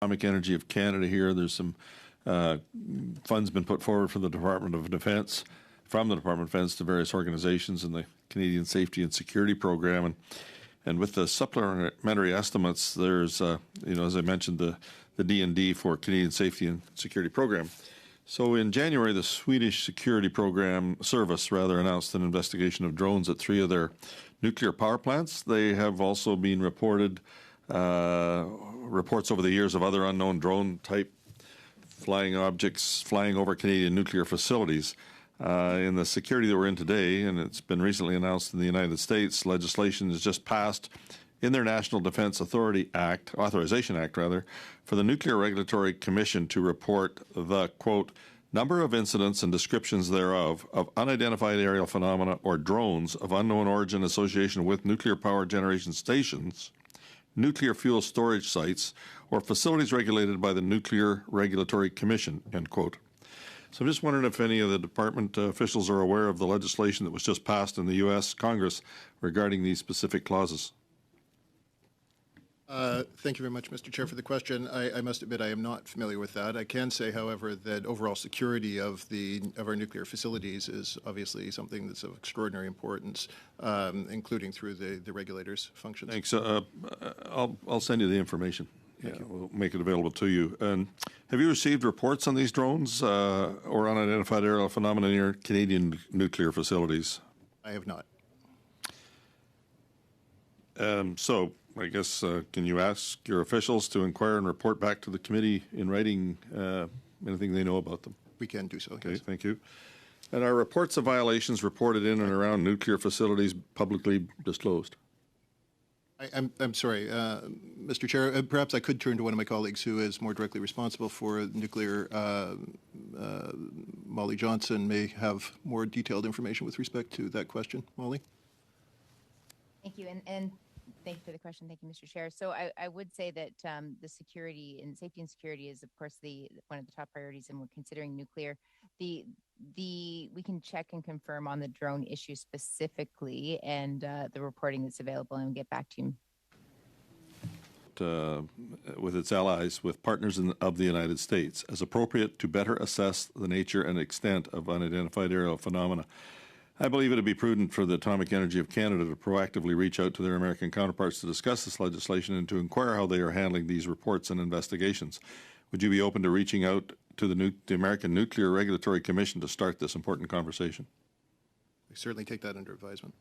Atomic Energy of Canada here. There's some funds been put forward for the Department of Defense, from the Department of Defense to various organizations in the Canadian Safety and Security Program. And with the supplementary estimates, there's, as I mentioned, the D&D for Canadian Safety and Security Program. So in January, the Swedish Security Program Service announced an investigation of drones at 3 of their nuclear power plants. They have also been reports over the years of other unknown drone-type flying objects flying over Canadian nuclear facilities. In the security that we're in today, and it's been recently announced in the United States, legislation has just passed in their National Defense Authorization Act, for the Nuclear Regulatory Commission to report the, quote, number of incidents and descriptions thereof of unidentified aerial phenomena or drones of unknown origin association with nuclear power generation stations, nuclear fuel storage sites, or facilities regulated by the Nuclear Regulatory Commission, end quote. So I'm just wondering if any of the department officials are aware of the legislation that was just passed in the U.S. Congress regarding these specific clauses. Thank you very much, Mr. Chair, for the question. I must admit I am not familiar with that. I can say, however, that overall security of our nuclear facilities is obviously something that's of extraordinary importance, including through the regulators' functions. Thanks. I'll send you the information. We'll make it available to you. And have you received reports on these drones or unidentified aerial phenomena near Canadian nuclear facilities? I have not. So I guess, can you ask your officials to inquire and report back to the committee in writing anything they know about them? We can do so. Okay, yes. Thank you. And are reports of violations reported in and around nuclear facilities publicly disclosed? I'm sorry, Mr. Chair, perhaps I could turn to one of my colleagues who is more directly responsible for nuclear. Molly Johnson may have more detailed information with respect to that question. Molly? Thank you, and thank you for the question. Thank you, Mr. Chair. So I would say that the security and safety and security is, of course, one of the top priorities, and we're considering nuclear. We can check and confirm on the drone issue specifically and the reporting that's available and get back to you. With its allies, with partners of the United States, as appropriate to better assess the nature and extent of unidentified aerial phenomena. I believe it would be prudent for the Atomic Energy of Canada to proactively reach out to their American counterparts to discuss this legislation and to inquire how they are handling these reports and investigations. Would you be open to reaching out to the American Nuclear Regulatory Commission to start this important conversation? We certainly take that under advisement.